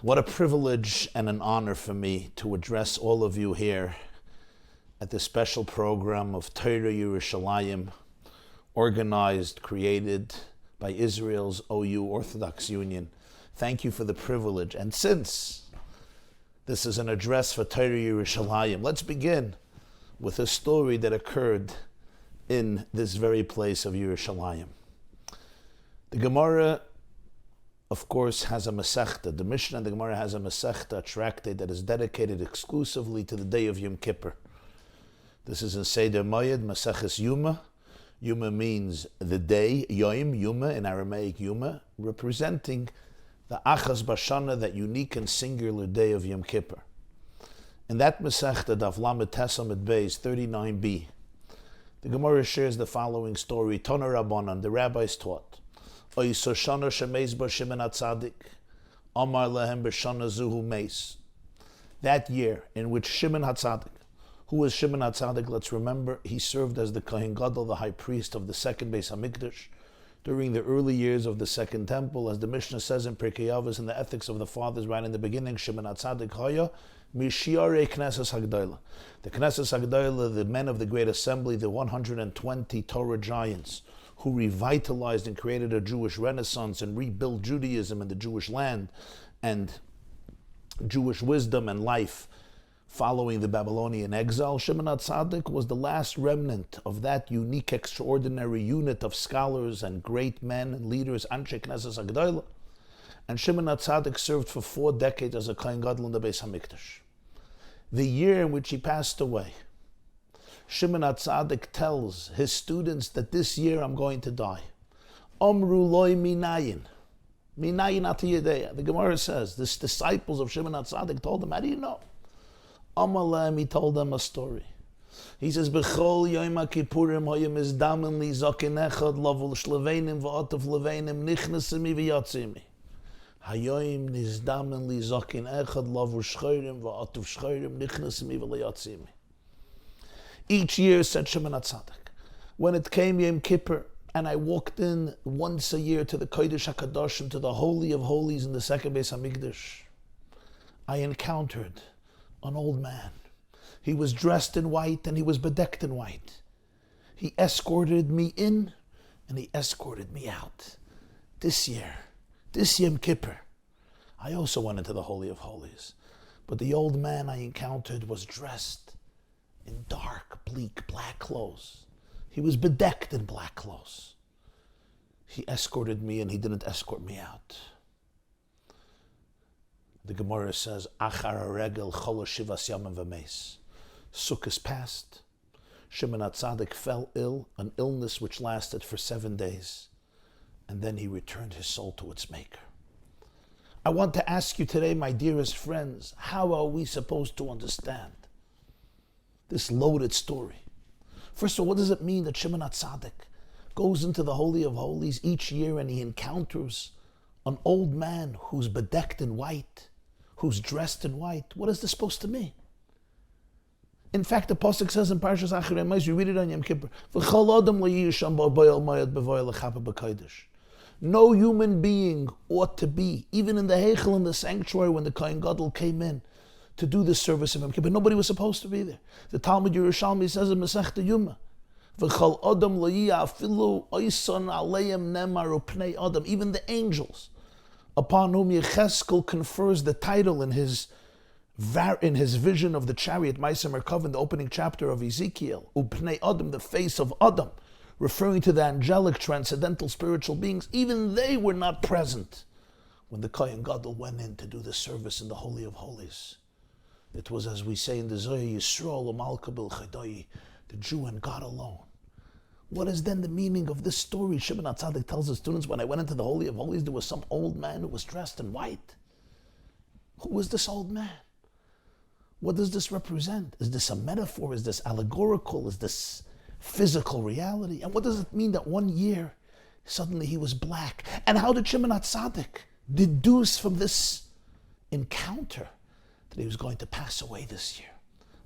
What a privilege and an honor for me to address all of you here at this special program of Torah Yerushalayim, organized, created by Israel's OU Orthodox Union. Thank you for the privilege. And since this is an address for Torah Yerushalayim, let's begin with a story that occurred in this very place of Yerushalayim. The Gemara, of course, has a Masechta. The Mishnah and the Gemara has a Masechta, a tractate that is dedicated exclusively to the day of Yom Kippur. This is in Seder Moed, Maseches Yuma. Yuma means the day, Yom, Yuma, in Aramaic Yuma, representing the Achas Bashana, that unique and singular day of Yom Kippur. In that Masechta, Daf Lamed Tesamid Beis 39b, the Gemara shares the following story. Tana Rabbanan, the rabbis taught, Oisoshana Shemeis Ba Shimon HaTzadik, Amar Lehem B'Shana Zuhu Meis. That year in which Shimon HaTzadik, who was Shimon HaTzadik? Let's remember, he served as the Kohen Gadol, the high priest of the second Beis HaMikdash, during the early years of the second temple. As the Mishnah says in Pirkei Avos, in the Ethics of the Fathers, right in the beginning, Shimon HaTzadik Haya, Mishiarei Knesses Hagdola. The Knesses Hagdola, the men of the Great Assembly, the 120 Torah giants, who revitalized and created a Jewish Renaissance and rebuilt Judaism and the Jewish land and Jewish wisdom and life following the Babylonian exile. Shimon HaTzadik was the last remnant of that unique, extraordinary unit of scholars and great men and leaders, Anshe Knesses Hagdola. And Shimon HaTzadik served for 4 decades as a Kohen Gadol in the Beis HaMikdash. The year in which he passed away, Shimon HaTzadik tells his students that this year I'm going to die. Omru loy minayin. Minayin ati yedeya. The Gemara says, the disciples of Shimon HaTzadik told him, how do you know? Amalem, he told them a story. He says, B'chol Yom HaKippurim hoyim izdamen li zaken echad lavul shlevenim v'atav levenim nichnesimi v'yatzimi. Hayoim nizdamen li zaken echad lavul shchayrim v'atav shchayrim nichnesimi v'yatzimi. Each year, said Shimon HaTzadik, when it came Yom Kippur, and I walked in once a year to the Kodesh HaKadoshim, to the Holy of Holies in the second Beis HaMikdash, I encountered an old man. He was dressed in white and he was bedecked in white. He escorted me in and he escorted me out. This year, this Yom Kippur, I also went into the Holy of Holies. But the old man I encountered was dressed in dark, bleak, black clothes. He was bedecked in black clothes. He escorted me and he didn't escort me out. The Gemara says, Achar HaRegel Chol Shivas Yamim V'Meis. Sukkot passed. Shimon HaTzadik fell ill, an illness which lasted for 7 days. And then he returned his soul to its maker. I want to ask you today, my dearest friends, how are we supposed to understand this loaded story? First of all, what does it mean that Shimon HaTzadik goes into the Holy of Holies each year and he encounters an old man who's bedecked in white, who's dressed in white? What is this supposed to mean? In fact, the Pasuk says in Parshas Acharei Mos, we read it on Yom Kippur, no human being ought to be, even in the Heichel, in the sanctuary, when the Kohen Gadol came in to do the service of Yom Kippur, nobody was supposed to be there. The Talmud Yerushalmi says in Masechta Yuma, even the angels, upon whom Yecheskel confers the title in his vision of the chariot, Ma'aseh Merkava, in the opening chapter of Ezekiel, Upnei Adam, the face of Adam, referring to the angelic, transcendental, spiritual beings, even they were not present when the Kohen Gadol went in to do the service in the Holy of Holies. It was, as we say in the Zohar, Yisrael u'malka b'l-chadai, the Jew and God alone. What is then the meaning of this story? Shimon HaTzadik tells his students, when I went into the Holy of Holies, there was some old man who was dressed in white. Who was this old man? What does this represent? Is this a metaphor? Is this allegorical? Is this physical reality? And what does it mean that one year, suddenly he was black? And how did Shimon HaTzadik deduce from this encounter that he was going to pass away this year?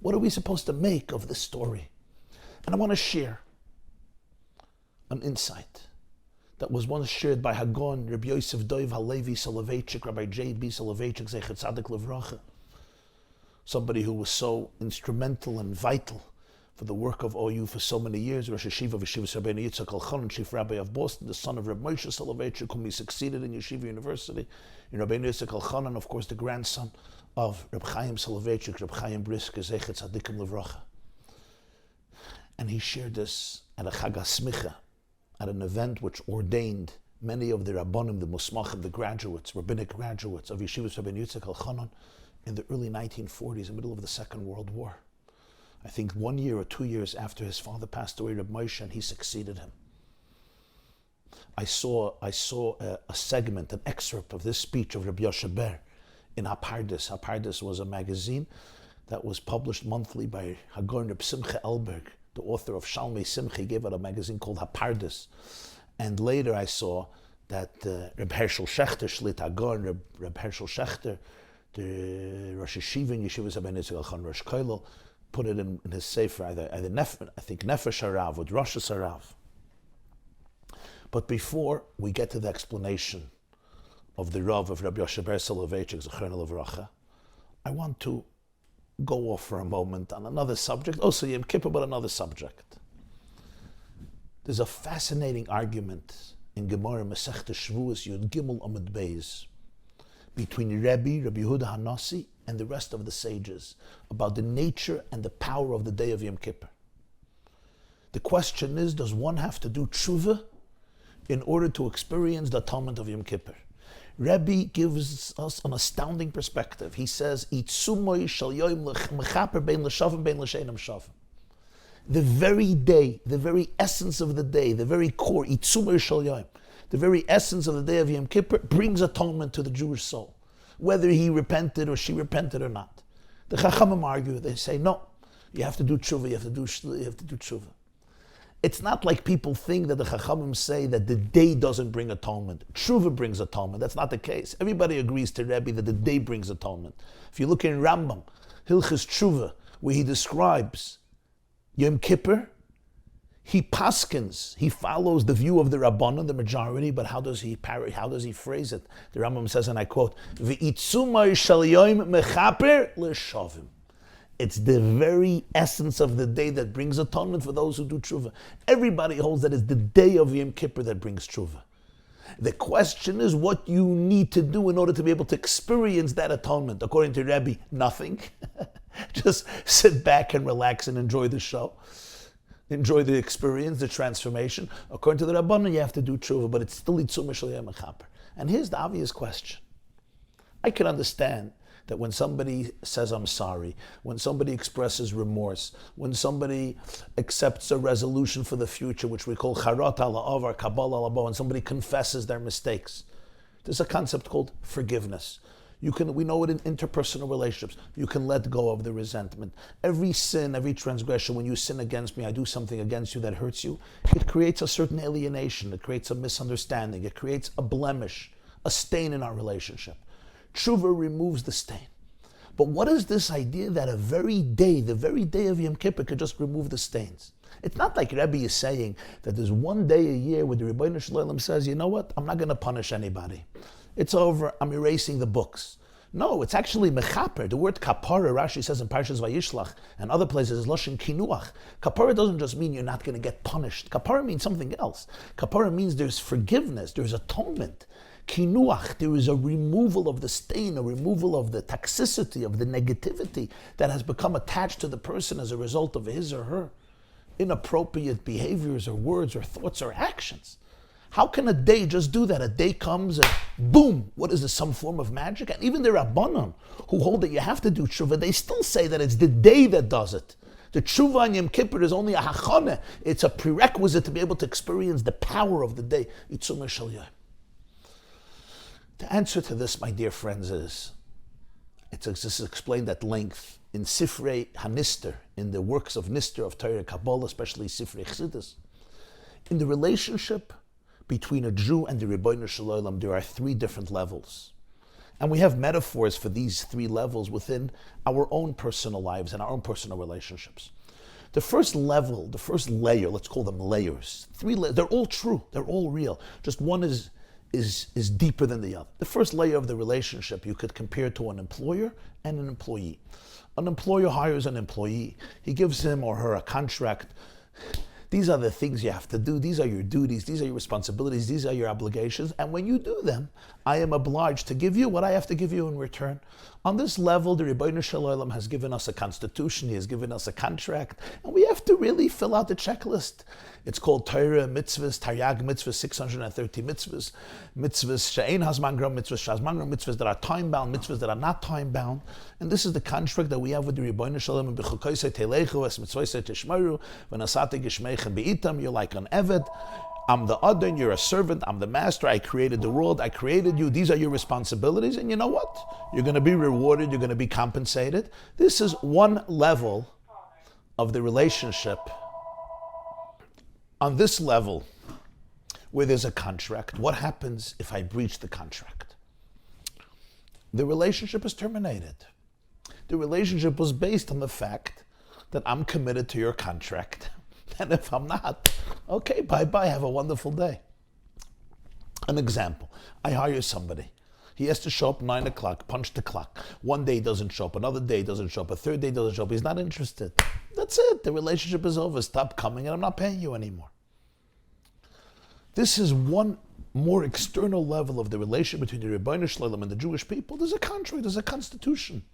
What are we supposed to make of this story? And I want to share an insight that was once shared by Hagon, Rabbi Yosef Dov Halevi Soloveitchik, Rabbi J.B. Soloveitchik, Zechet Tzadik Levracha, somebody who was so instrumental and vital for the work of OU for so many years, Rosh Yeshiva of Yeshiva Rabbeinu Yitzchak Elchanan, Chief Rabbi of Boston, the son of Rabbi Moshe Soloveitchik, whom he succeeded in Yeshiva University, and Rabbeinu Yitzchak Elchanan, of course, the grandson of Reb Chaim Soloveitchik, Reb Chaim Brisker, Zechet Tzadikim Levracha. And he shared this at a Chag HaSmicha, at an event which ordained many of the Rabbonim, the Musmachim, the graduates, rabbinic graduates of Yeshiva Rabbeinu Yitzchak Elchanan in the early 1940s, in the middle of the Second World War. I think 1 year or 2 years after his father passed away, Reb Moshe, and he succeeded him. I saw a segment, an excerpt of this speech of Rabbi Yoshe Ber in Hapardis. Hapardis was a magazine that was published monthly by Hagon Reb Simcha Elberg, the author of Shalmei Simcha. He gave out a magazine called Hapardis. And later I saw that Reb Hershel Shechter, Shlit Hagon, Reb Hershel Shechter, the Rosh Yeshiva in Yeshiva Rabbeinu Yitzchak Elchanan Rosh Kollel, put it in his sefer, either I think Nefesh Harav or Drashas Harav. But before we get to the explanation of the Rav of Rabbi Yoshe Ber Soloveitchik, Zechron Levracha, I want to go off for a moment on another subject, also Yom Kippur, but another subject. There's a fascinating argument in Gemara Masechta Shavuos Yud Gimel Amud Beis between Rabbi Yehuda Hanassi and the rest of the sages about the nature and the power of the day of Yom Kippur. The question is, does one have to do Teshuvah in order to experience the atonement of Yom Kippur? Rabbi gives us an astounding perspective. He says, "Itzumoi shel yoim mechaper bein l'shavim bein l'sheinam shavim." The very day, the very essence of the day, the very core, Itzumoi shel yoim, the very essence of the day of Yom Kippur brings atonement to the Jewish soul, whether he repented or she repented or not. The Chachamim argue. They say, no, you have to do Teshuvah. You have to do Teshuvah. It's not like people think that the Chachamim say that the day doesn't bring atonement. Teshuvah brings atonement. That's not the case. Everybody agrees to Rabbi that the day brings atonement. If you look in Rambam, Hilchos Teshuvah, where he describes Yom Kippur, he paskins, he follows the view of the Rabbanan, the majority, but how does he phrase it? The Rambam says, and I quote, "V'itzumai shel yoim mechaper l'shavim." It's the very essence of the day that brings atonement for those who do Teshuvah. Everybody holds that it's the day of Yom Kippur that brings Teshuvah. The question is what you need to do in order to be able to experience that atonement. According to Rabbi, nothing. Just sit back and relax and enjoy the show. Enjoy the experience, the transformation. According to the Rabbanan, you have to do Teshuvah, but it's still Itzum Shel Yom Mechaper. And here's the obvious question. I can understand that when somebody says, I'm sorry, when somebody expresses remorse, when somebody accepts a resolution for the future, which we call Charat ala Avar, Kabbalah ala Bo, when somebody confesses their mistakes, there's a concept called forgiveness. We know it in interpersonal relationships. You can let go of the resentment. Every sin, every transgression, when you sin against me, I do something against you that hurts you, it creates a certain alienation, it creates a misunderstanding, it creates a blemish, a stain in our relationship. Teshuvah removes the stain. But what is this idea that the very day of Yom Kippur could just remove the stains? It's not like Rabbi is saying that there's one day a year where the Rebbeinu Shalom says, you know what, I'm not going to punish anybody. It's over, I'm erasing the books. No, it's actually mechaper. The word kapara, Rashi says in Parshas Vayishlach, and other places is lashon kinuach. Kapara doesn't just mean you're not going to get punished. Kapara means something else. Kapara means there's forgiveness, there's atonement. Kinuach, there is a removal of the stain, a removal of the toxicity, of the negativity that has become attached to the person as a result of his or her inappropriate behaviors or words or thoughts or actions. How can a day just do that? A day comes and boom, what is this, some form of magic? And even the Rabbanon, who hold that you have to do Teshuvah, they still say that it's the day that does it. The Teshuvah on Yom Kippur is only a hachane. It's a prerequisite to be able to experience the power of the day. Itzum Shel Yom. The answer to this, my dear friends, is, this is explained at length in Sifrei HaNister, in the works of Nister, of Torah Kabbalah, especially Sifrei Chassidus. In the relationship between a Jew and the Rebbeinu Shalom, there are three different levels. And we have metaphors for these three levels within our own personal lives and our own personal relationships. The first level, the first layer, let's call them layers. They're all true. They're all real. Just one is deeper than the other. The first layer of the relationship you could compare to an employer and an employee. An employer hires an employee. He gives him or her a contract. These are the things you have to do. These are your duties. These are your responsibilities. These are your obligations. And when you do them, I am obliged to give you what I have to give you in return. On this level, the Rebbeinu Shalom has given us a constitution. He has given us a contract. And we have to really fill out the checklist. It's called Torah, mitzvahs, Taryag mitzvahs, 630 mitzvahs, mitzvahs she'ein hazman gram, mitzvahs she'hazman gram, mitzvahs that are time-bound, mitzvahs that are not time-bound. And this is the contract that we have with the Rebbeinu Shalom. B'chukoisei telechu, es mitzvosei tishmaru, v'nasate gishmeichem be'itam. You're like an eved. I'm the Adon, you're a servant, I'm the master, I created the world, I created you, these are your responsibilities, and you know what? You're going to be rewarded, you're going to be compensated. This is one level of the relationship. On this level, where there's a contract, what happens if I breach the contract? The relationship is terminated. The relationship was based on the fact that I'm committed to your contract. And if I'm not, okay, bye-bye, have a wonderful day. An example, I hire somebody. He has to show up 9 o'clock, punch the clock. One day he doesn't show up, another day he doesn't show up, a third day he doesn't show up. He's not interested. That's it, the relationship is over. Stop coming and I'm not paying you anymore. This is one more external level of the relationship between the Rebbeinu Shalom and the Jewish people. There's a contract, there's a constitution.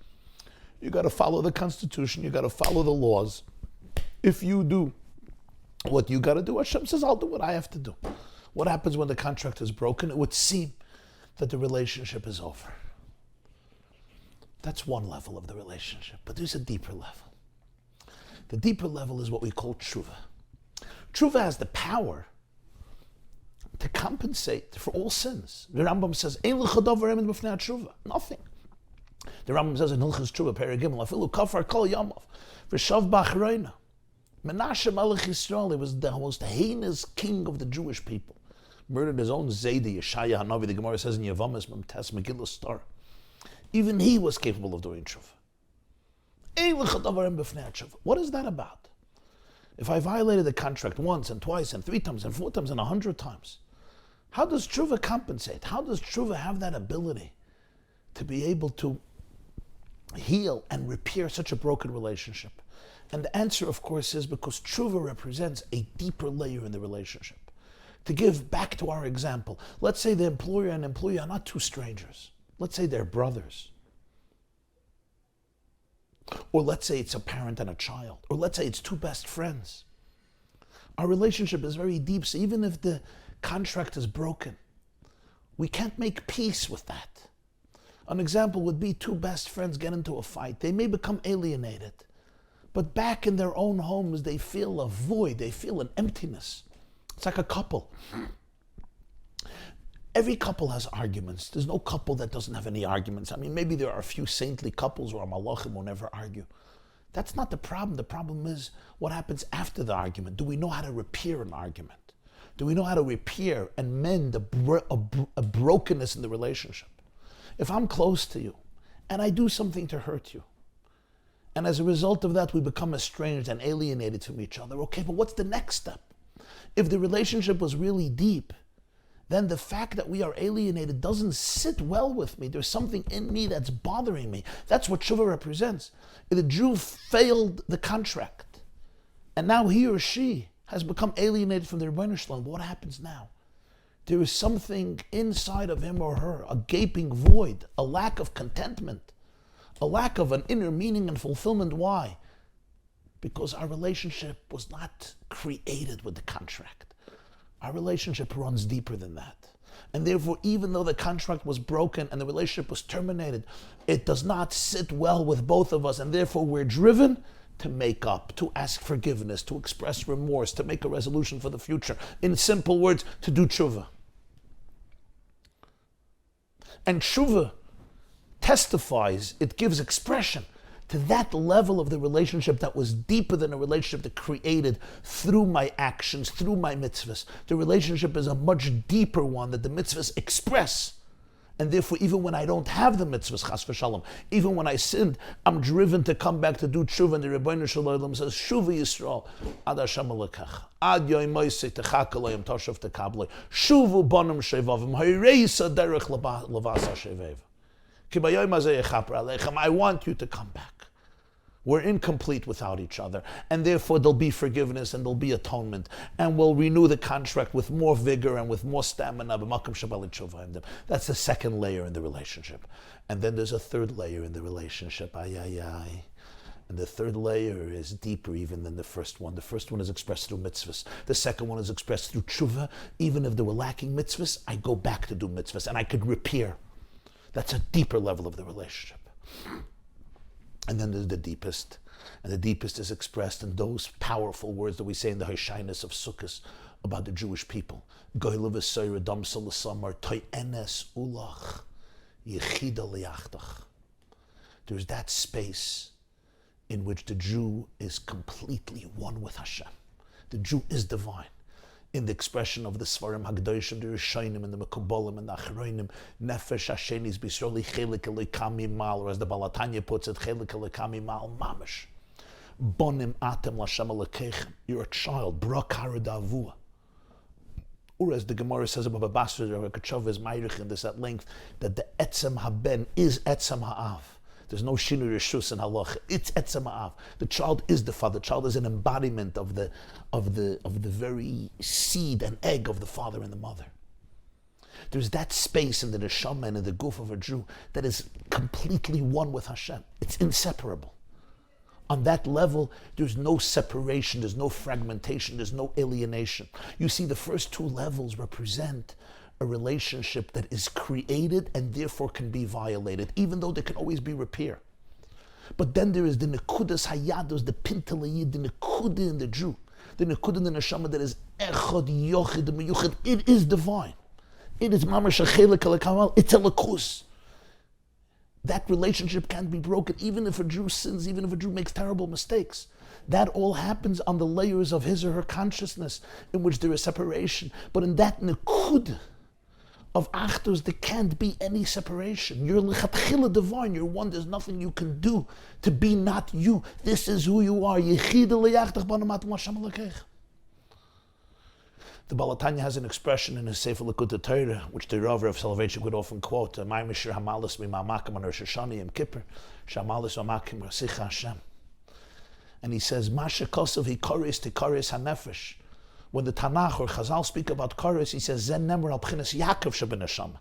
You got to follow the constitution, you got to follow the laws. If you do what you got to do, Hashem says, I'll do what I have to do. What happens when the contract is broken? It would seem that the relationship is over. That's one level of the relationship, but there's a deeper level. The deeper level is what we call Teshuvah. Teshuvah has the power to compensate for all sins. The Rambam says, nothing. The Rambam says in Hilchos Teshuvah, Perek Gimel, afilu kafar kol yamav, v'shav b'achreina. Menashe Melech Yisrael, he was the most heinous king of the Jewish people. Murdered his own Zaydi, Yeshaya Hanavi, the Gemara says in Yevamos, Memtes, Megillah Star. Even he was capable of doing Teshuvah. What is that about? If I violated the contract once and twice and 3 times and 4 times and 100 times, how does Teshuvah compensate? How does Teshuvah have that ability to be able to heal and repair such a broken relationship? And the answer, of course, is because Teshuvah represents a deeper layer in the relationship. To give back to our example, let's say the employer and employee are not 2 strangers. Let's say they're brothers. Or let's say it's a parent and a child. Or let's say it's 2 best friends. Our relationship is very deep, so even if the contract is broken, we can't make peace with that. An example would be 2 best friends get into a fight. They may become alienated. But back in their own homes, they feel a void, they feel an emptiness. It's like a couple. Every couple has arguments. There's no couple that doesn't have any arguments. I mean, maybe there are a few saintly couples or malachim who never argue. That's not the problem. The problem is what happens after the argument. Do we know how to repair an argument? Do we know how to repair and mend a brokenness in the relationship? If I'm close to you and I do something to hurt you, and as a result of that, we become estranged and alienated from each other. Okay, but what's the next step? If the relationship was really deep, then the fact that we are alienated doesn't sit well with me. There's something in me that's bothering me. That's what Teshuvah represents. The Jew failed the contract, and now he or she has become alienated from the Rebbeinu Shalom. What happens now? There is something inside of him or her, a gaping void, a lack of contentment, a lack of an inner meaning and fulfillment. Why? Because our relationship was not created with the contract. Our relationship runs deeper than that. And therefore, even though the contract was broken and the relationship was terminated, it does not sit well with both of us. And therefore, we're driven to make up, to ask forgiveness, to express remorse, to make a resolution for the future. In simple words, to do Teshuvah. And Teshuvah testifies, it gives expression to that level of the relationship that was deeper than a relationship that created through my actions, through my mitzvahs. The relationship is a much deeper one that the mitzvahs express And therefore, even when I don't have the mitzvahs, chas v'shalom, even when I sinned, I'm driven to come back to do tshuva. And the Rebbeinu Shalom says, Shuva Yisrael, ad Hashem alekach, ad Yemei techakalayim toshav tekablay, Shuvu bonum shevavim, hayreisa derech levasa shevev. Ki bayom hazeh yechaper aleichem. I want you to come back. We're incomplete without each other, and therefore there'll be forgiveness and there'll be atonement, and we'll renew the contract with more vigor and with more stamina. That's the second layer in the relationship. And then there's a third layer in the relationship. And the third layer is deeper even than the first one. The first one is expressed through mitzvahs. The second one is expressed through teshuvah. Even if there were lacking mitzvahs, I go back to do mitzvahs, and I could repair. That's a deeper level of the relationship. And then there's the deepest. And the deepest is expressed in those powerful words that we say in the Hoshainus of Sukkot about the Jewish people. Goyla v'soyre damsel l'samar toy enes ulach yechida liachtach. There's that space in which the Jew is completely one with Hashem. The Jew is divine. In the expression of the Svarim Hagdoshim, the Rishonim, and the Mekubalim, and the Achronim, Nefesh Hashenis B'Yisrael Chelik Elikami Mal, or as the Balatanya puts it, Chelik Elikami Mal Mamish. Bonim Atem Lashem Elekechem. You're a child. Brak Haradavua. Or as the Gemara says about Basra, or Kachov is Meirich in this at length, that the Etzem Haben is Etzem Ha'av. There's no Shinu Rishus in Halacha. It's Etzem Ha'av. The child is the father. The child is an embodiment of the very seed and egg of the father and the mother. There's that space in the neshama and in the guf of a Jew that is completely one with Hashem. It's inseparable. On that level, there's no separation, there's no fragmentation, there's no alienation. You see, the first two levels represent a relationship that is created and therefore can be violated, even though there can always be repair. But then there is the nekudas hayados, the pintalayid, the nekudah in the Jew, the nekudah in the neshama that is echad yochid meyuchid. It is divine. It is mamash achelik alekamal. It's a lakus. That relationship can't be broken, even if a Jew sins, even if a Jew makes terrible mistakes. That all happens on the layers of his or her consciousness, in which there is separation. But in that nekudah of achdus, there can't be any separation. You're lechatchila divine, you're one, there's nothing you can do to be not you. This is who you are. The Balatanya has an expression in his Sefer Likutei Torah, which the Rav of Soloveitchik would often quote, Ma'imishir hamalis mima'amakim on Rosh Hashanah Yom Kippur, shamalis ma'amakim rasicha Hashem. And he says, Masha kosav hikoris tikoris hanefesh. When the Tanakh or Chazal speak about Koris, he says, Zen Nemer al Pchinas Yaakov Sheben Neshama.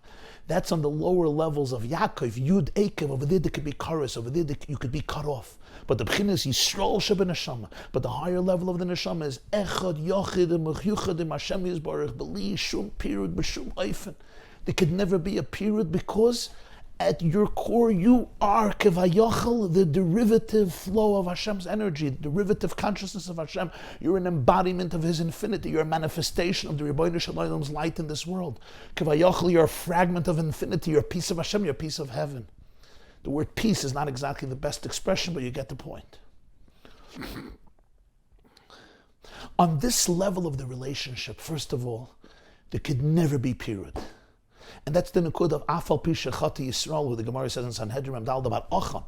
That's on the lower levels of Yaakov, Yud Ekev. Over there could be Koris, over there you could be cut off. But the Pchinas Yisrael Sheben Neshama. But the higher level of the Neshama is Echad Yochid Mechuchad Hashem Yisbarach B'li Shum Pirud B'Shum Eifen. There could never be a period because at your core, you are kevayochel, the derivative flow of Hashem's energy, the derivative consciousness of Hashem. You're an embodiment of His infinity. You're a manifestation of the Rebbeinu Shalom's light in this world. Kevayochel, you're a fragment of infinity. You're a piece of Hashem. You're a piece of heaven. The word piece is not exactly the best expression, but you get the point. On this level of the relationship, first of all, there could never be period. And that's the nekud of Afal Pisha Chati Yisrael, where the Gemara says in Sanhedrin Amdal about Achan.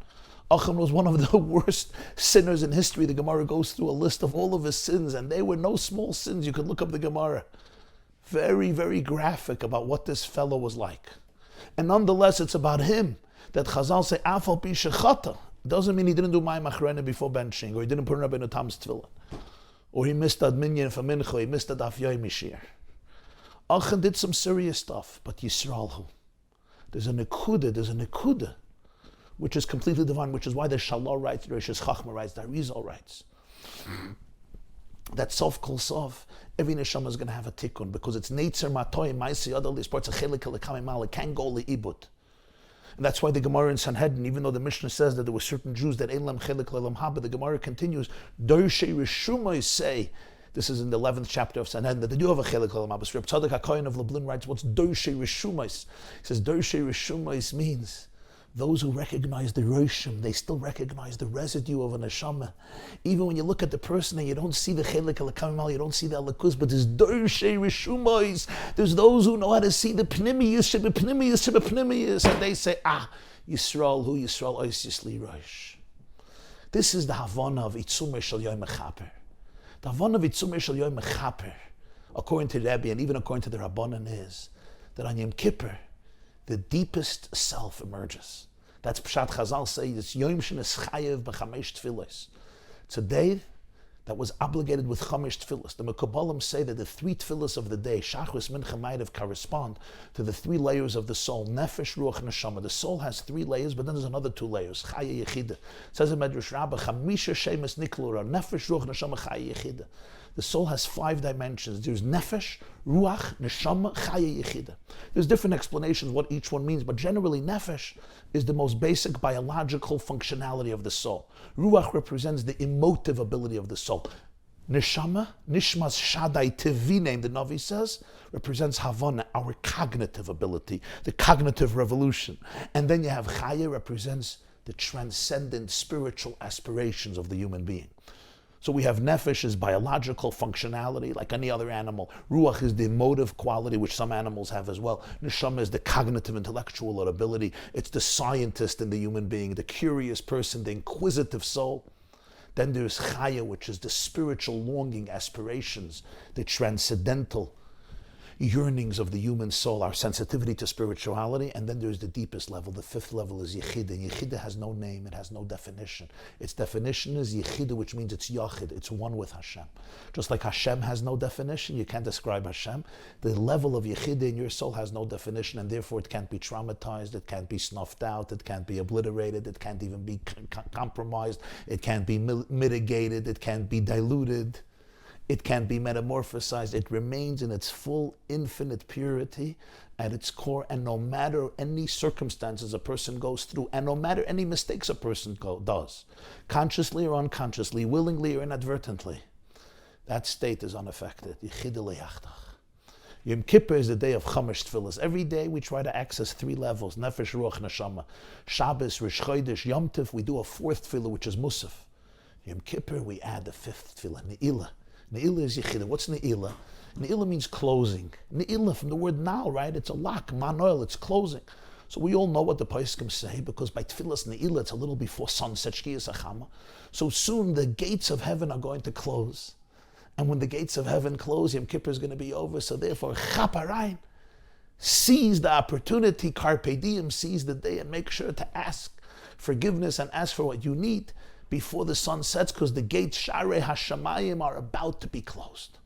Achan was one of the worst sinners in history. The Gemara goes through a list of all of his sins, and they were no small sins. You could look up the Gemara. Very, very graphic about what this fellow was like. And nonetheless, it's about him that Chazal say Afal Pisha Chata. Doesn't mean he didn't do Mayim Achrona before benching, or he didn't put Rabbeinu Tam's tefillin, or he missed that minyan for mincha, he missed that Daf Yomi Shir. Achan did some serious stuff, but Yisrael, there's a nekuda, which is completely divine, which is why the Shalom writes, the Rosh Chachma writes, the Arizal writes. That sof kol sof, every neshama is going to have a tikkun, because it's Neitzer Matoy, Maisi Adalis, parts of Chelik Elekami Mal, it can't go li'ibut. And that's why the Gemara in Sanhedrin, even though the Mishnah says that there were certain Jews that Elam Chelik Lelam Haba, the Gemara continues, Dorshe Rishumai say, this is in the 11th chapter of Sanhedrin, that they do have a chelik olam haba. Reb Tzadok HaKohen of Lublin writes, what's Dorshe Rishumais? He says, Dorshe Rishumais means Those who recognize the Roshim, they still recognize the residue of a neshama. Even when you look at the person and you don't see the chelik al-kamal, you don't see the alakus, but there's dorshei rishumos. There's those who know how to see the pnimiyus, and they say, Yisrael, who Yisrael, ois yisli rosh. This is the Havana of Itzumer Shel Yom Mechaper. The Havana of Itzumer Shel Yom Mechaper, according to Rabbi and even according to the Rabbanan, is that on Yom Kippur, the deepest self emerges. That's Pshat Chazal say, it's Yom Shenes Chayev B'chamesh Tfilos. It's a day that was obligated with Chamesh Tfilos. The Mekubalim say that the 3 Tfilos of the day, Shachris, Mincha, Ma'ariv, correspond to the 3 layers of the soul, Nefesh, Ruach, Neshama. The soul has 3 layers, but then there's another 2 layers, Chaya Yechida. It says in Medrash Rabbah, Chamisha Shemes Niklura, Nefesh, Ruach, Neshama, Chaya Yechida. The soul has 5 dimensions. There's Nefesh, Ruach, Neshama, Chaya Yechida. There's different explanations what each one means, but generally Nefesh is the most basic biological functionality of the soul. Ruach represents the emotive ability of the soul. Neshama, Nishmas Shaddai Tevi name, the Navi says, represents Havana, our cognitive ability, the cognitive revolution. And then you have Chaya, represents the transcendent spiritual aspirations of the human being. So we have Nefesh is biological functionality, like any other animal. Ruach is the emotive quality, which some animals have as well. Neshama is the cognitive, intellectual ability. It's the scientist in the human being, the curious person, the inquisitive soul. Then there's Chaya, which is the spiritual longing, aspirations, the transcendental yearnings of the human soul, our sensitivity to spirituality. And then there's the deepest level. The 5th level is Yechida. And Yechida has no name, it has no definition. Its definition is Yechida, which means it's Yachid, it's one with Hashem. Just like Hashem has no definition, you can't describe Hashem. The level of Yechida in your soul has no definition, and therefore it can't be traumatized, it can't be snuffed out, it can't be obliterated, it can't even be compromised, it can't be mitigated, it can't be diluted. It can be metamorphosized. It remains in its full, infinite purity at its core. And no matter any circumstances a person goes through, and no matter any mistakes a person does, consciously or unconsciously, willingly or inadvertently, that state is unaffected. Yom Kippur is the day of Chamesh Tfilos. Every day we try to access 3 levels, Nefesh, Ruach, Neshama. Shabbos, Rosh Chodesh, Yom Tov, we do a 4th tefillah, which is Musaf. Yom Kippur, we add the 5th tefillah, Ne'ilah. Ne'ilah is Yechida. What's Ne'ilah? Ne'ilah means closing. Ne'ilah from the word now, right? It's a lock, manoel, it's closing. So we all know what the Poskim say, because by Tfilas Ne'ilah, it's a little before sunset, Shkiyas Achama. So soon the gates of heaven are going to close. And when the gates of heaven close, Yom Kippur is going to be over. So therefore, Chaparain, seize the opportunity, Carpe Diem, seize the day, and make sure to ask forgiveness and ask for what you need before the sun sets, because the gates, Sharei Hashamayim, are about to be closed.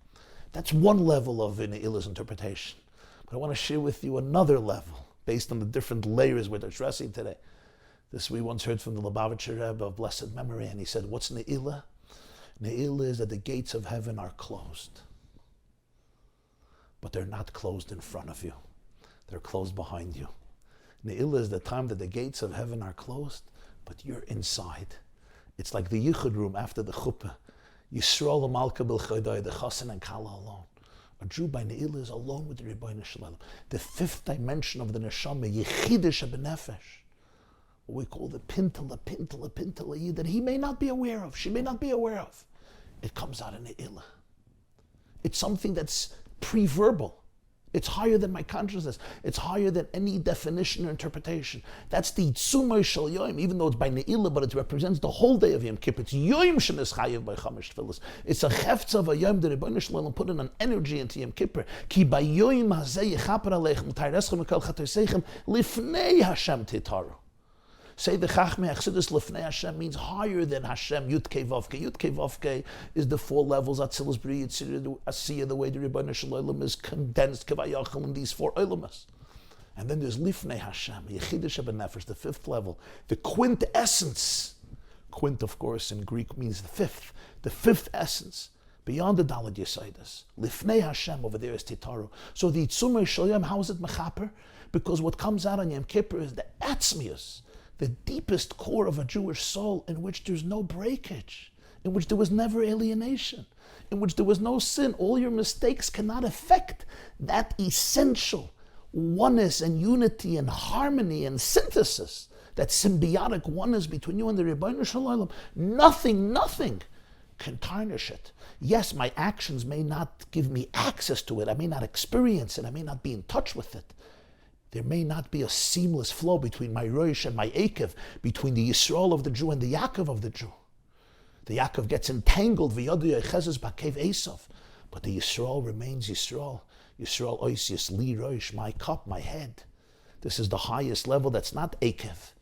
That's one level of Ne'ilah's interpretation. But I want to share with you another level, based on the different layers we're addressing today. This we once heard from the Lubavitcher Rebbe of blessed memory, and he said, what's Ne'ilah? Ne'ilah is that the gates of heaven are closed. But they're not closed in front of you. They're closed behind you. Ne'ilah is the time that the gates of heaven are closed, but you're inside. It's like the Yichud room after the Chuppah. Yisrael Malka Bil Choday, the Chassan and Kala alone. A Jew by Ne'ilah is alone with the Rebbeinu Shalom. The 5th dimension of the Neshama, Yechidish Benefesh, what we call the Pintala Yid, that he may not be aware of, she may not be aware of. It comes out in Ne'ilah. It's something that's pre-verbal. It's higher than my consciousness. It's higher than any definition or interpretation. That's the Tzumah Shel Yom, even though it's by Ne'ilah, but it represents the whole day of Yom Kippur. It's Yom Shenes Chayev by Chamesh Tfilos. It's a Chefetz of a Yom, the Rebbeinu Shalom put in an energy into Yom Kippur. Ki by Yom Hazeh Yechaper Aleichem Tayreschem Mikol Chatoseichem Lifnei Hashem Titaru. Say the Chachmei Achsidus Lifnei Hashem means higher than Hashem. Yud Kei Vav Kei. Yud Kei Vav Kei is the 4 levels. Atzilus B'ri Yitzir Asiyah, the way the Rebbeinu Shalom is condensed Kavayachal in these 4 olamas. And then there's Lifnei Hashem, Yechidish Benefesh, the 5th level, the quintessence. Quint, of course, in Greek means the 5th. The 5th essence, beyond the Daled Yesaidas. Lifnei Hashem, over there is Titaru. So the Tzumah Shel Yom, how is it Mechaper? Because what comes out on Yom Kippur is the Atzmius, the deepest core of a Jewish soul, in which there's no breakage, in which there was never alienation, in which there was no sin. All your mistakes cannot affect that essential oneness and unity and harmony and synthesis that symbiotic oneness between you and the Rebbeinu Shalom, nothing can tarnish it. Yes, my actions may not give me access to it. I may not experience it. I may not be in touch with it. There may not be a seamless flow between my Rosh and my Akev, between the Yisrael of the Jew and the Yaakov of the Jew. The Yaakov gets entangled, but the Yisrael remains Yisrael. Yisrael oisius li roish, my cup, my head. This is the highest level that's not Akev.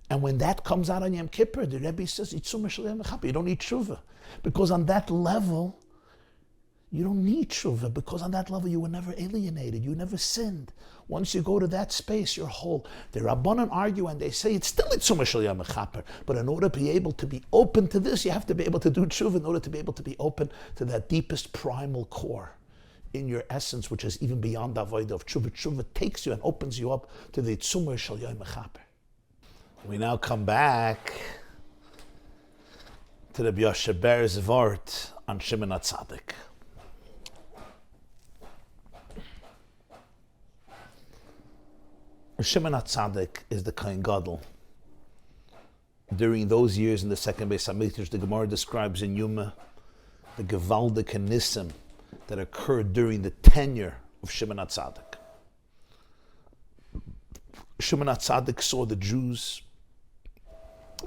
And when that comes out on Yom Kippur, the Rebbe says, you don't need Teshuvah. Because on that level, you don't need Teshuvah, because on that level you were never alienated, you never sinned. Once you go to that space, you're whole. The Rabbanan argue and they say it's still Itzumah Shel Yom HaChaper, but in order to be able to be open to this, you have to be able to do Teshuvah in order to be able to be open to that deepest primal core in your essence, which is even beyond the avodah of Teshuvah. Teshuvah takes you and opens you up to the Itzumah Shel Yom HaChaper. We now come back to the Yoshe Ber's Vort on Shimon HaTzadik. Shimon HaTzadik is the Kohen Gadol. During those years in the second Beis HaMikdash, the Gemara describes in Yemei the Gevaldik Nisim that occurred during the tenure of Shimon HaTzadik. Shimon HaTzadik saw the Jews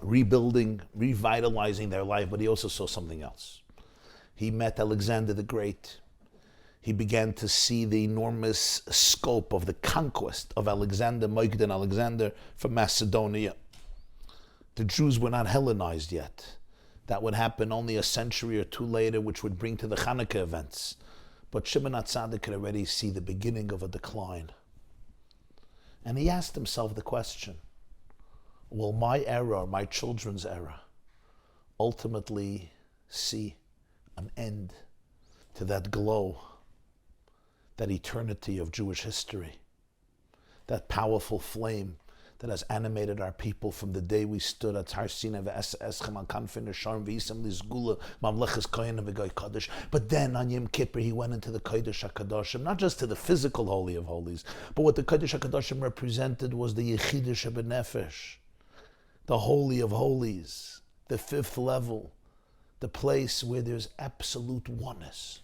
rebuilding, revitalizing their life, but he also saw something else. He met Alexander the Great. He began to see the enormous scope of the conquest of Alexander, Magdan Alexander from Macedonia. The Jews were not Hellenized yet. That would happen only a century or two later, which would bring to the Hanukkah events. But Shimon HaTzadik could already see the beginning of a decline. And he asked himself the question, will my era, my children's era, ultimately see an end to that glow, that eternity of Jewish history, that powerful flame that has animated our people from the day we stood at Har Sinai v'eschem al kanfin Sharm v'isam lizgula mamleches kohen v'goy kodesh. But then on Yom Kippur he went into the Kodesh HaKadoshim, not just to the physical Holy of Holies, but what the Kodesh HaKadoshim represented was the Yechidah Shebenefesh, the Holy of Holies, the fifth level, the place where there's absolute oneness.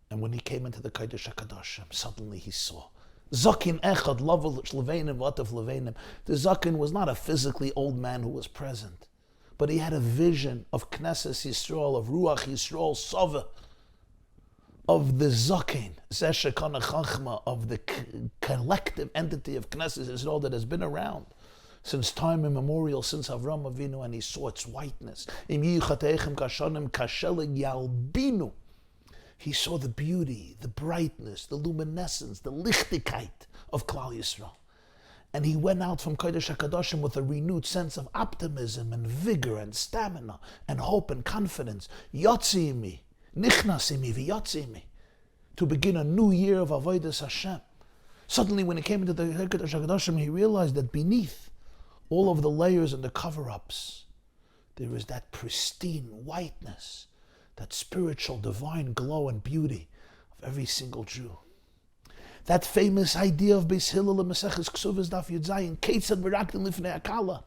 And when he came into the Kodesh HaKadoshim, suddenly he saw Zakin Echad Levenim Vatav Levenim. The Zakin was not a physically old man who was present, but he had a vision of Knesset Yisrael, of Ruach Yisrael Sova, of the Zakin, Zeshekana Chachma, of the collective entity of Knesset Yisrael that has been around since time immemorial, since Avram Avinu, and he saw its whiteness. Im Yichateichem Kashanim Kasheleg Yalbinu. He saw the beauty, the brightness, the luminescence, the lichtigkeit of Klal Yisrael. And he went out from Kodesh HaKadoshim with a renewed sense of optimism and vigor and stamina and hope and confidence. Yotzi imi, nichnas imi v'yotzi imi. To begin a new year of Avodas Hashem. Suddenly when he came into the Kodesh HaKadoshim, he realized that beneath all of the layers and the cover-ups, there is that pristine whiteness, that spiritual, divine glow and beauty of every single Jew. That famous idea of Beis Hillel and Maseches Ksuvas Daf Yud Zayin, Keitzad Merakdim Lifnei Akala.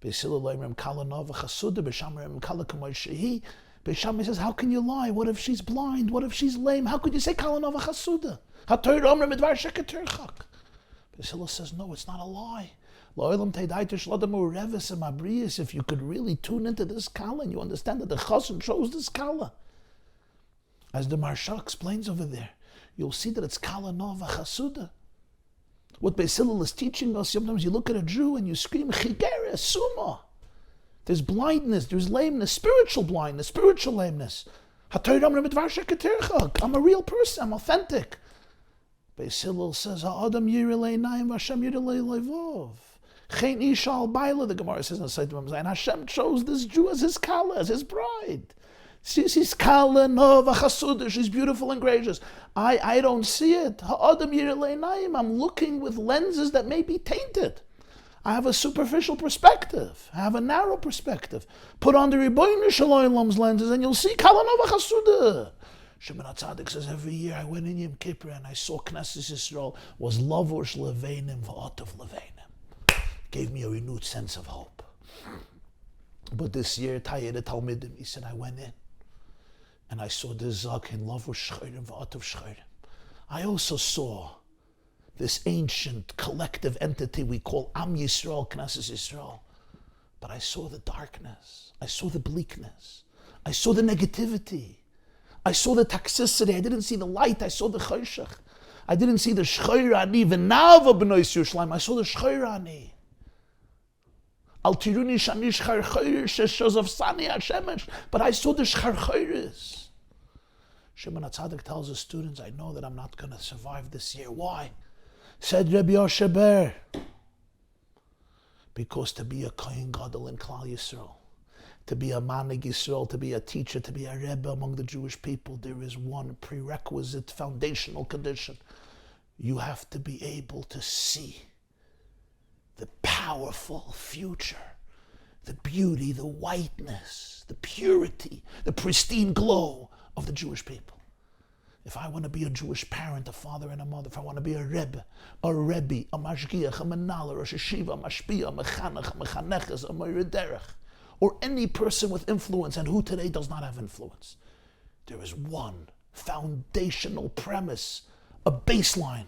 Beis Hillel Oimrim Kala Nova Chasuda, Beis Shammai Oimrim Kala Kamoy Shehi. Beis Shammai says, how can you lie? What if she's blind? What if she's lame? How could you say Kala Nova Chasuda? HaTorah Oimrim Edvar Sheker Terchak. Beis Hillel says, no, it's not a lie. If you could really tune into this Kala and you understand that the Chassan chose this Kala, as the Maharsha explains over there, you'll see that it's Kala Nova Chasuda. What Beis Hillel is teaching us, sometimes you look at a Jew and you scream, Chigere, Suma. There's blindness, there's lameness, spiritual blindness, spiritual lameness. I'm a real person, I'm authentic. Beis Hillel says, Ha'adam yirelei naim v'Hashem yirelei levov. Chen isha al baila, the Gemara says in the Seidim HaMazayin, Hashem chose this Jew as his Kala, as his bride. She's Kala Nova Chasuda, she's beautiful and gracious. I don't see it. Ha'adam yirelei naim, I'm looking with lenses that may be tainted. I have a superficial perspective. I have a narrow perspective. Put on the Rebbeinu Shel Olam's lenses and you'll see Kala Nova Chasuda. Shimon HaTzadik says, every year I went in Yom Kippur and I saw Knesset Yisrael was lavush leveinim v'otav leveinim. Gave me a renewed sense of hope. But this year, Tayyid Talmidim, he said, I went in and I saw this zaken lavush shchayrim v'otav shchayrim. I also saw this ancient collective entity we call Am Yisrael, Knesset Yisrael. But I saw the darkness. I saw the bleakness. I saw the negativity. I saw the toxicity. I didn't see the light. I saw the chayshach. I didn't see the shchayrani v'nava b'nois Yerushalayim. I saw the shchayrani. Al tiruni shani shcharchayr sheshozov sani hashemesh. But I saw the shcharchayris. Shimon HaTzadik tells his students, I know that I'm not going to survive this year. Why? Said Rabbi Yosheber. Because to be a Kohen Gadol in Klal Yisrael, to be a Manig Yisrael, to be a teacher, to be a Rebbe among the Jewish people, there is one prerequisite foundational condition. You have to be able to see the powerful future, the beauty, the whiteness, the purity, the pristine glow of the Jewish people. If I want to be a Jewish parent, a father and a mother, if I want to be a Rebbe, a mashgiach, a menaler, a sheshiva, a mashpia, a mechanech, a mechaneches, a moire derech, or any person with influence and who today does not have influence, there is one foundational premise, a baseline,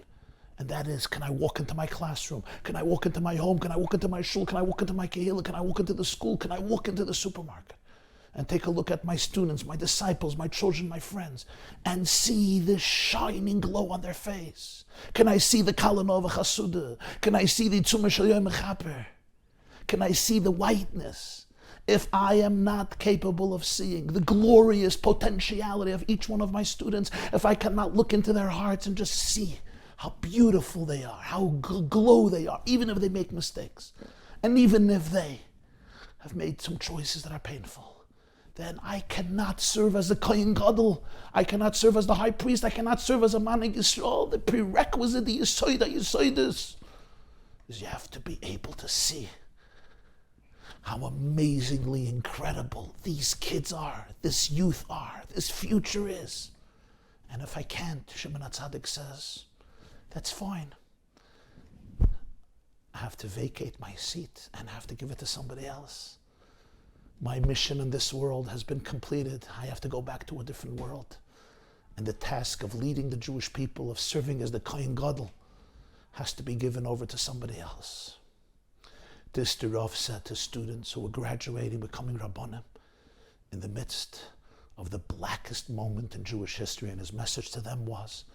and that is, can I walk into my classroom? Can I walk into my home? Can I walk into my shul? Can I walk into my kehillah? Can I walk into the school? Can I walk into the supermarket? And take a look at my students, my disciples, my children, my friends, and see the shining glow on their face. Can I see the Kalanova Chasuda? Can I see the Tzumah Shel Yom Mechaper? Can I see the whiteness? If I am not capable of seeing the glorious potentiality of each one of my students, if I cannot look into their hearts and just see how beautiful they are, how glow they are, even if they make mistakes, and even if they have made some choices that are painful, then I cannot serve as the Kohen Gadol. I cannot serve as the high priest. I cannot serve as a Manig Yisrael. The prerequisite, the Yisoid is you have to be able to see how amazingly incredible these kids are, this youth are, this future is. And if I can't, Shimon HaTzadik says, that's fine. I have to vacate my seat and have to give it to somebody else. My mission in this world has been completed. I have to go back to a different world. And the task of leading the Jewish people, of serving as the Kohen Gadol, has to be given over to somebody else. This the Rav said to students who were graduating, becoming Rabbanim, in the midst of the blackest moment in Jewish history, and his message to them was,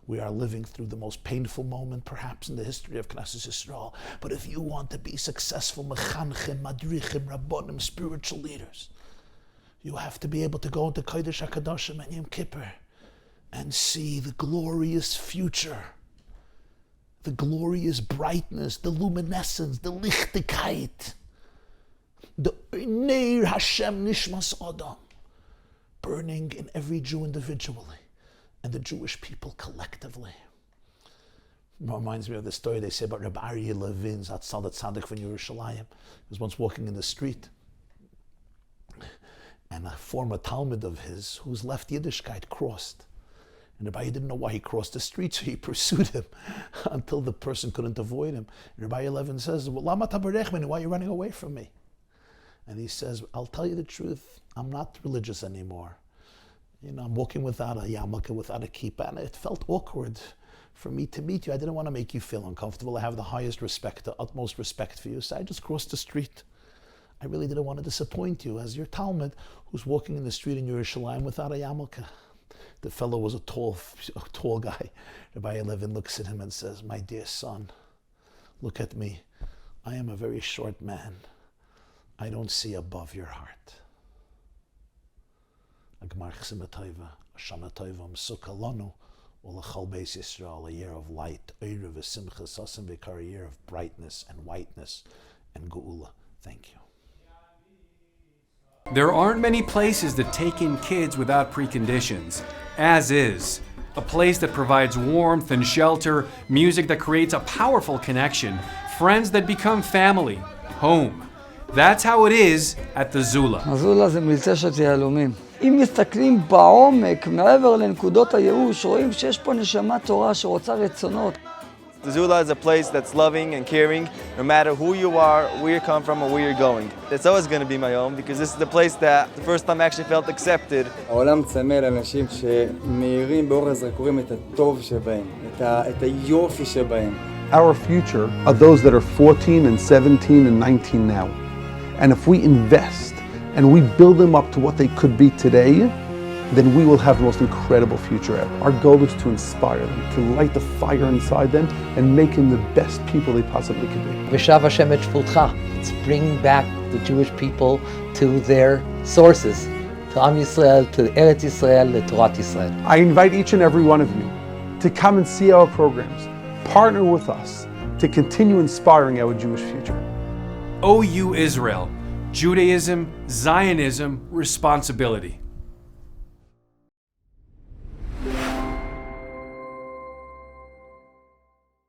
we are living through the most painful moment perhaps in the history of Knesset Yisrael. But if you want to be successful mechanchim, madrichim, rabbonim, spiritual leaders, you have to be able to go into Kodesh HaKadoshim and Yom Kippur and see the glorious future, the glorious brightness, the luminescence, the lichtigkeit, the Neir Hashem Nishmas Adam, burning in every Jew individually and the Jewish people collectively. It reminds me of the story they say about Rabbi Aryeh Levin's Atzalat Tzaddik from Yerushalayim. He was once walking in the street, and a former Talmud of his, whose left Yiddishkeit, crossed. And Rabbi didn't know why he crossed the street, so he pursued him until the person couldn't avoid him. And Rabbi Levin says, well, Lama tabarechmeni, why are you running away from me? And he says, I'll tell you the truth, I'm not religious anymore. I'm walking without a yarmulke, without a kippah, and it felt awkward for me to meet you. I didn't want to make you feel uncomfortable. I have the highest respect, the utmost respect for you, so I just crossed the street. I really didn't want to disappoint you as your Talmud who's walking in the street in Yerushalayim without a yarmulke. The fellow was a tall guy. Rabbi Levin looks at him and says, my dear son, look at me. I am a very short man. I don't see above your heart. A year of light, a year of brightness and whiteness and geula. Thank you. There aren't many places that take in kids without preconditions, as is. A place that provides warmth and shelter, music that creates a powerful connection, friends that become family, home. That's how it is at the Zula. הזולה זה מלצשת יהלומים. אם מסתכלים בעומק, מעבר לנקודות הייאוש, רואים שיש פה נשמת תורה שרוצה רצונות. Zula is a place that's loving and caring, no matter who you are, where you come from, or where you're going. It's always going to be my home because this is the place that the first time I actually felt accepted. העולם צמא לאנשים שמאירים באור הזרקורים את הטוב שבהם, את היופי שבהם. Our future are those that are 14 and 17 and 19 now. And if we invest and we build them up to what they could be today, then we will have the most incredible future ever. Our goal is to inspire them, to light the fire inside them and make them the best people they possibly could be. V'shav Hashem et shvutcha. It's bringing back the Jewish people to their sources, to Am Yisrael, to Eretz Yisrael, to Torah Yisrael. I invite each and every one of you to come and see our programs, partner with us to continue inspiring our Jewish future. OUisrael, Judaism, Zionism, responsibility.